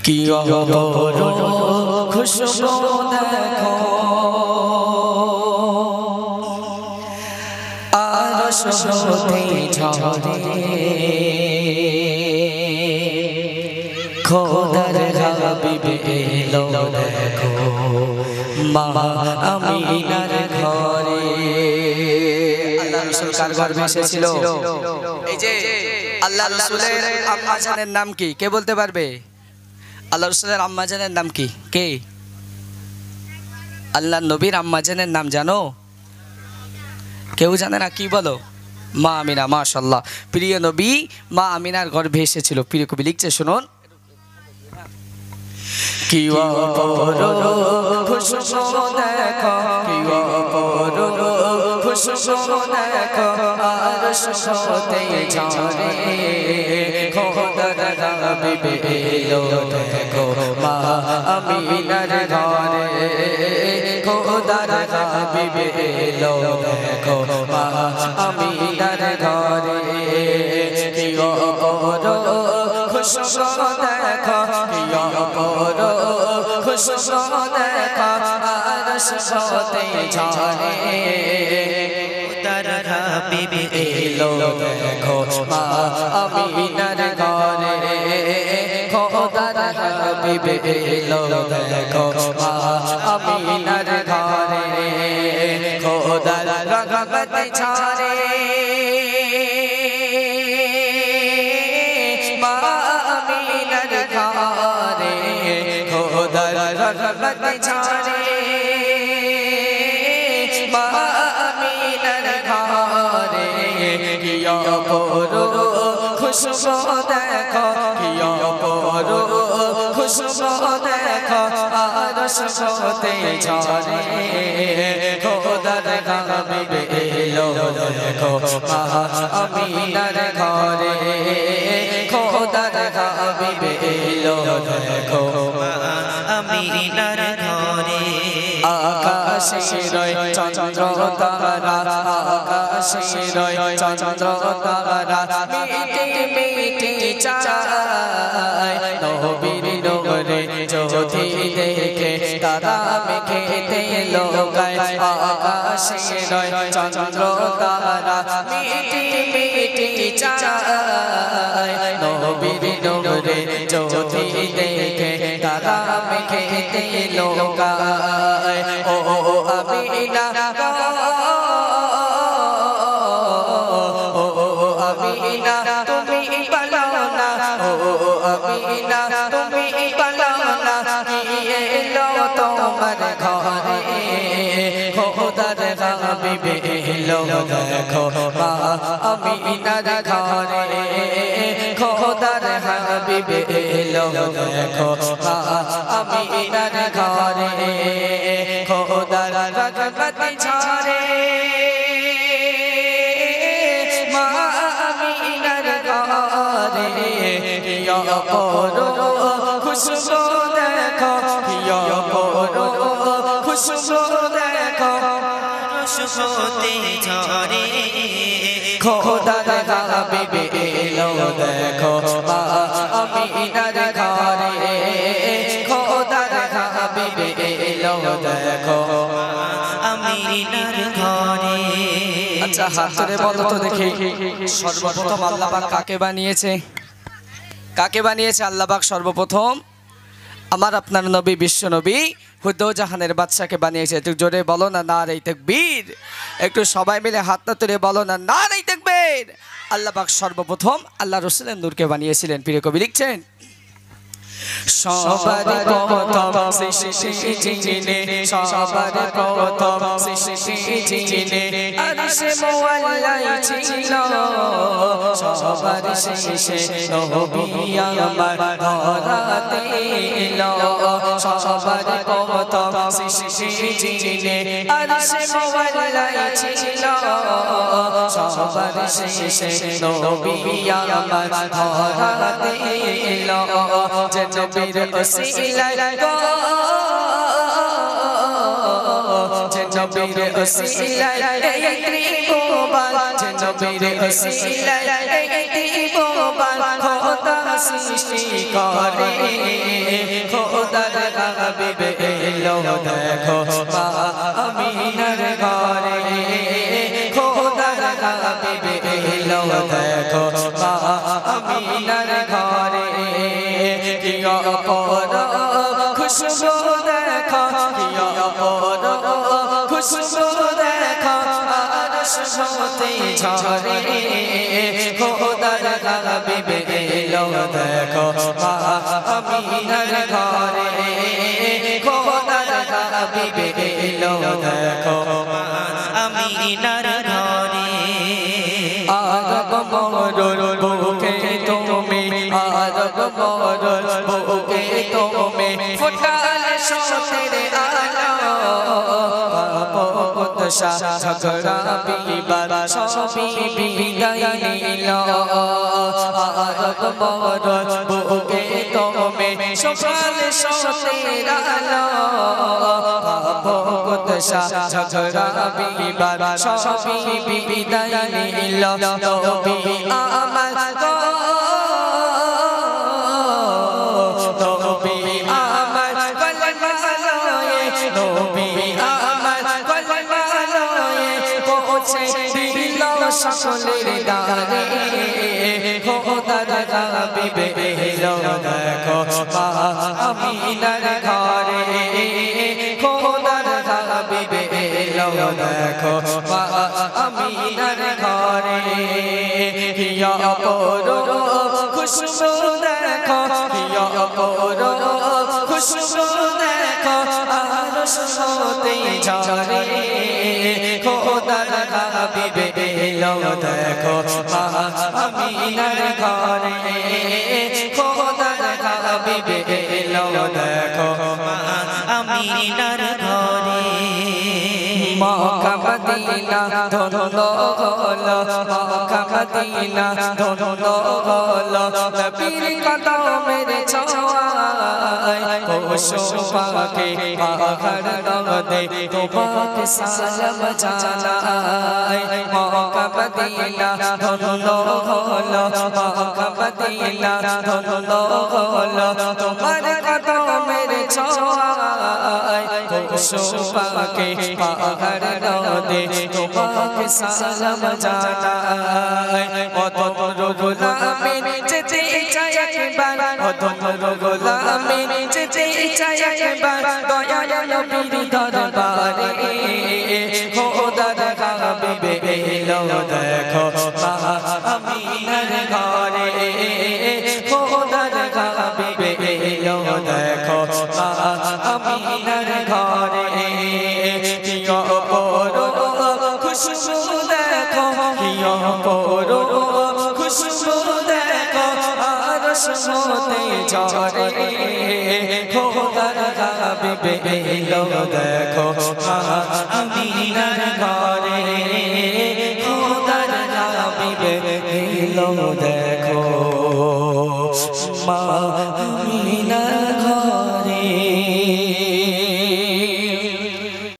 কি অপরূপ খুশবু দেখো আরশ হতে ঝরে খোদার হাবিব এলো দেখো মা আমিনার ঘরে। আল্লাহ রাসূল কার গর্ভে এসেছিল? এই যে আল্লাহ রাসূলের আম্মা জানের নাম কি? কে বলতে পারবে? আল্লাহ রাসূলের আম্মা জানের নাম কি? কে? আল্লাহ নবীর আম্মা জানের নাম জানো? কেউ জানে না? কি বলো? মা আমিনা। মাশাআল্লাহ, প্রিয় নবী মা আমিনার গর্ভে এসেছিল। প্রিয় কবি লিখছে, শুনুন। কি অপরূপ খুশবু দেখো, কি অপরূপ খুশবু দেখো আরশ হতে ঝরে খোদার হাবিব এলো দেখো মা আমিনার ঘরে খোদার হাবিব এলো দেখো মা আমিনার ঘরে। কি অপরূপ খুশবু দেখো, কি অপরূপ খুশবু দেখো আরশ হতে ঝরে খোদার হাবিব এলো দেখো মা আমিনার ঘরে খোদার হাবিব এলো দেখো মা আমিনার ঘরে খোদার রহমত ঝরে মা আমিনার ঘরে খোদার রহমত ঝরে মা আমিনার ঘরে। কি অপরূপ খুশবু দেখো, কি অপরূপ খুশবু দেখো আরশ হতে ঝরে খোদার হাবিব এলো দেখো মা আমিনার ঘরে খোদার হাবিব এলো দেখো মা আমিনার ঘরে। আকাশে রয় চন্দ্র তারা, আকাশে রয় চন্দ্র তারা মিটি মিটি চায় নবীর নূরে জ্যোতি দেখে তারা মেঘেতে লোকায়। আকাশে রয় চন্দ্র তারা মিটি মিটি চায় নবীর নূরে জ্যোতি দেখে তারা মেঘেতে লোকায়। ও আমিনা আমিনা তুমি বলো না, ও আমিনা তুমি বলো না কি এলো তোমার ঘরে খোদার হাবিব এলো দেখো মা আমিনার ঘরে খোদার হাবিব এলো দেখো মা আমিনার ঘরে খোদার রহমত ঝরে মা আমিনার ঘরে। কি অপরূপ খুশবু দেখো, কি অপরূপ খুশবু দেখো আরশ হতে ঝরে খোদার হাবিব এলো দেখো মা আমিনার ঘরে খোদার হাবিব এলো দেখো আমিনার ঘরে। আচ্ছা, হাত ধরে বলো তো দেখি, সর্বপ্রথম আল্লাহ পাক কাকে বানিয়েছে? কাকে বানিয়েছে আল্লাহ পাক সর্বপ্রথম? আমার আপনার নবী বিশ্ব নবী হুদ্দৌজাহানের বাদশাকে বানিয়েছে। একটু জোরে বলো না নারে তাকবীর। একটু সবাই মিলে হাতটা তুলে বলো না নারে তাকবীর। আল্লাহ পাক সর্বপ্রথম আল্লাহ রাসূলের নূরকে বানিয়েছিলেন। প্রিয় কবি লিখছেন, সবার প্রথম সৃষ্টি জিনে সবার প্রথম সৃষ্টি জিনে আরশে মুআল্লাই ছিল সবার শেষে নবী আমার ধরাতে এলো সবার প্রথম সৃষ্টি জিনে আরশে মুআল্লাই ছিল সবার শেষে নবী আমার ধরাতে এলো নবীর ওসিলায় গো নবীর ওসিলায় এই ত্রিভুবন নবীর ওসিলায় এই ত্রিভুবন খোদা সৃষ্টি করে খোদার হাবিব এলো দেখো মা আমিনার ঘরে খোদার হাবিব এলো দেখো মা আমিনার ঘরে কি অপর খুশবু দেখো কি অপর খুশবু দেখো আরশ হতে ঝরে খোদার হাবিব এলো দেখো মা আমিনার ঘরে খোদার হাবিব এলো দেখো মা আমিনার ঘরে আরব মরুর বুকে তুমি আরব মরুর বুকে তুমি ফুটালে সতের আলো কুদসা ঝগড়া বিবাদ সবই বিদায় নিল আরব মরুর বুকে তুমি ফুটালে সতের আলো কুদসা ঝগড়া বিবাদ সবই বিদায় নিল নবী আমার গো নবী আমার কলমা লয়ে নবী আমার কলমা লয়ে পৌঁছে দিল সকলের দ্বারে খোদার হাবিব এলো দেখো মা আমিনার ঘরে খোদার হাবিব এলো দেখো মা আমিনার ঘরে কিয়া পরো খুশবু দেখো কিয়া পরো খুশবু দেখো আরশ হতে ঝরে খোদার হাবিব এলো দেখো মা আমিনার ঘরে খোদার হাবিব এলো দেখো মা আমিনার ঘরে মক্কা মদিনা ধন্য হলো মক্কা মদিনা ধন্য হলো নবীর কদমের ছোঁয়ায় পশু পাখি পাহাড় নদী তোমাকে সালাম জানায় মক্কা মদিনা ধন্য হলো মক্কা মদিনা ধন্য হলো তোমার কদমের ছোঁয়ায় পশু পাখি পাহাড় নদী তোমাকে সালাম জানায় অতর গোলামিন যেতে চাই একবার অতর গোলামিন যেতে চাই একবার দয়াল নবীর দরবারে খোদার হাবিব এলো দেখো মা আমিনার ঘরে খোদার হাবিব এলো দেখো মা আমিনার ঘরে কিয়া পরো খুশবু দেখো কিয়া পরো খুশবু দেখো আরশ হতে ঝরে খোদার হাবিব এলো দেখো মা আমিনার ঘরে খোদার হাবিব এলো দেখো মা আমিনার